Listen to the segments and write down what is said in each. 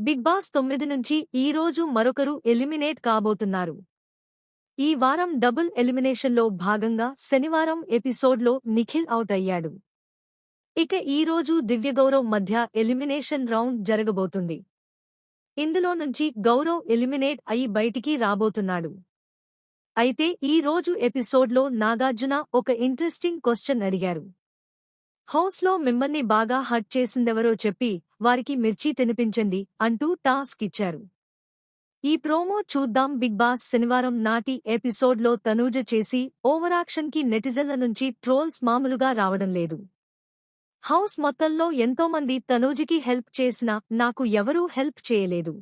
Big boss 9 నుంచి ఈ రోజు మరొకరు ఎలిమినేట్ కాబోతున్నారు. ఈ వారం డబుల్ ఎలిమినేషన్లో భాగంగా శనివారం ఎపిసోడ్లో నిఖిల్ అవుట్ అయ్యాడు. ఇక ఈ రోజు దివ్యగౌరవ్ మధ్య ఎలిమినేషన్ రౌండ్ జరగబోతుంది. ఇందులో నుంచి గౌరవ్ ఎలిమినేట్ అయి బయటికి రాబోతున్నాడు. అయితే ఈ రోజు ఎపిసోడ్లో నాగార్జున ఒక ఇంట్రెస్టింగ్ క్వశ్చన్ అడిగారు. హౌస్లో మిమ్మల్ని బాగా హర్ట్ చేసిందెవరో చెప్పి వారికి మిర్చి తినిపించండి అంటూ టాస్క్ ఇచ్చారు. ఈ ప్రోమో చూద్దాం. బిగ్ బాస్ శనివారం నాటి ఎపిసోడ్లో తనూజ చేసి ఓవరాక్షన్కి నెటిజన్ల నుంచి ట్రోల్స్ మామూలుగా రావడం లేదు. హౌస్ మొత్తంలో ఎంతోమంది తనూజకి హెల్ప్ చేసినా నాకు ఎవరూ హెల్ప్ చేయలేదు,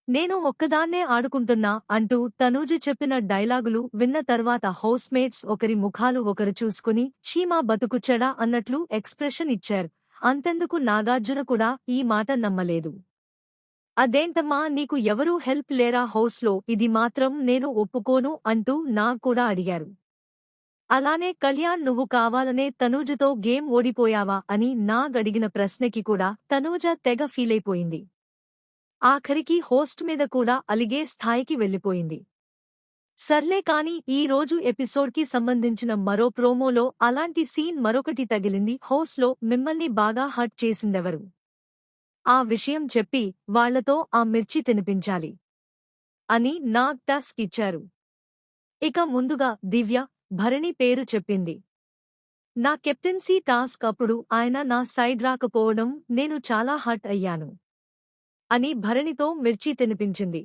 నేను ఒక్కదాన్నే ఆడుకుంటున్నా అంటూ తనూజ చెప్పిన డైలాగులు విన్న తర్వాత హౌస్మేట్స్ ఒకరి ముఖాలు ఒకరు చూసుకుని చీమా బతుకు చెడా అన్నట్లు ఎక్స్ప్రెషన్ ఇచ్చారు. అంతెందుకు నాగార్జున కూడా ఈ మాట నమ్మలేదు. అదేంటమ్మా, నీకు ఎవరూ హెల్ప్ లేరా హౌస్లో, ఇది మాత్రం నేను ఒప్పుకోను అంటూ నాగ్ కూడా అడిగారు. అలానే కళ్యాణ్, నువ్వు కావాలనే తనూజతో గేమ్ ఓడిపోయావా అని నాగ్ అడిగిన ప్రశ్నకి కూడా తనూజ తెగ ఫీలైపోయింది. ఆఖరికి హోస్ట్ మీద కూడా అలిగే స్థాయికి వెళ్లిపోయింది. సర్లే కాని ఈ రోజు ఎపిసోడ్కి సంబంధించిన మరో ప్రోమోలో అలాంటి సీన్ మరొకటి తగిలింది. హౌస్లో మిమ్మల్ని బాగా హర్ట్ చేసిందెవరు? ఆ విషయం చెప్పి వాళ్లతో ఆ మిర్చి తినిపించాలి అని నాగ్ టాస్క్ ఇచ్చారు. ఇక ముందుగా దివ్య, భరణి పేరు చెప్పింది. నా కెప్టెన్సీ టాస్క్ అప్పుడు ఆయన నా సైడ్ రాకపోవడం నేను చాలా హర్ట్ అయ్యాను అని భరణితో మిర్చి తినిపించింది.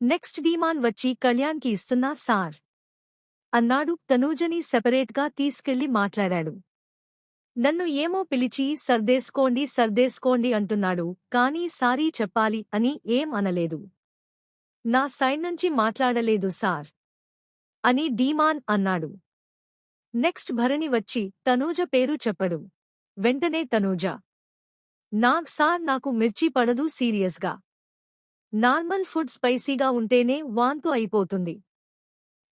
నెక్స్ట్ డీమాన్ వచ్చి కళ్యాణ్కి ఇస్తున్నా సార్ అన్నాడు. తనూజని సెపరేట్గా తీసుకెళ్లి మాట్లాడాడు. నన్ను ఏమో పిలిచి సర్దేసుకోండి అంటున్నాడు, కానీ సారీ చెప్పాలి అని ఏం అనలేదు. నా సైడ్ నుంచి మాట్లాడలేదు సార్ అని డీమాన్ అన్నాడు. నెక్స్ట్ భరణి వచ్చి తనూజ పేరు చెప్పడు. వెంటనే తనూజ, నాగ్ సార్, నాకు మిర్చి పడదు సీరియస్గా. నార్మల్ ఫుడ్ స్పైసీగా ఉంటేనే వాంతు అయిపోతుంది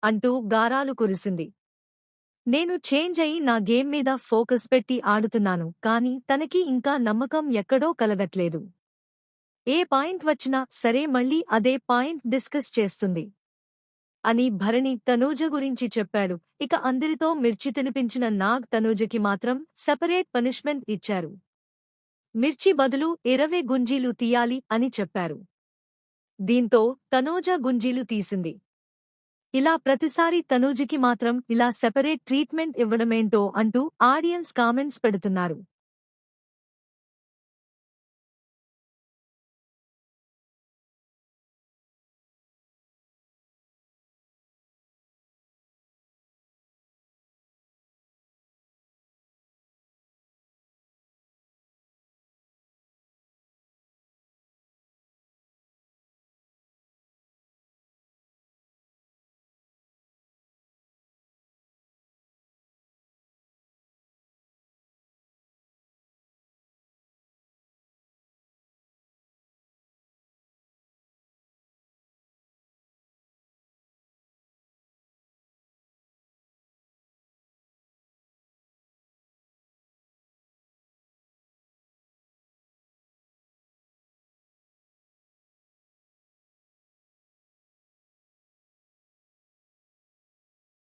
అంటూ గారాలు కురిసింది. నేను చేంజ్ అయి నా గేమ్ మీద ఫోకస్ పెట్టి ఆడుతున్నాను, కానీ తనకి ఇంకా నమ్మకం ఎక్కడో కలగట్లేదు. ఏ పాయింట్ వచ్చినా సరే మళ్ళీ అదే పాయింట్ డిస్కస్ చేస్తుంది అని భరణి తనూజ గురించి చెప్పాడు. ఇక అందరితో మిర్చి తినిపించిన నాగ్ తనూజకి మాత్రం సెపరేట్ పనిష్మెంట్ ఇచ్చారు. మిర్చి బదులు 20 గుంజీలు తీయాలి అని చెప్పారు. దీంతో తనూజ గుంజీలు తీసింది. ఇలా ప్రతిసారి తనూజకి మాత్రం ఇలా సెపరేట్ ట్రీట్మెంట్ ఇవ్వడమేంటో అంటూ ఆడియన్స్ కామెంట్స్ పెడుతున్నారు.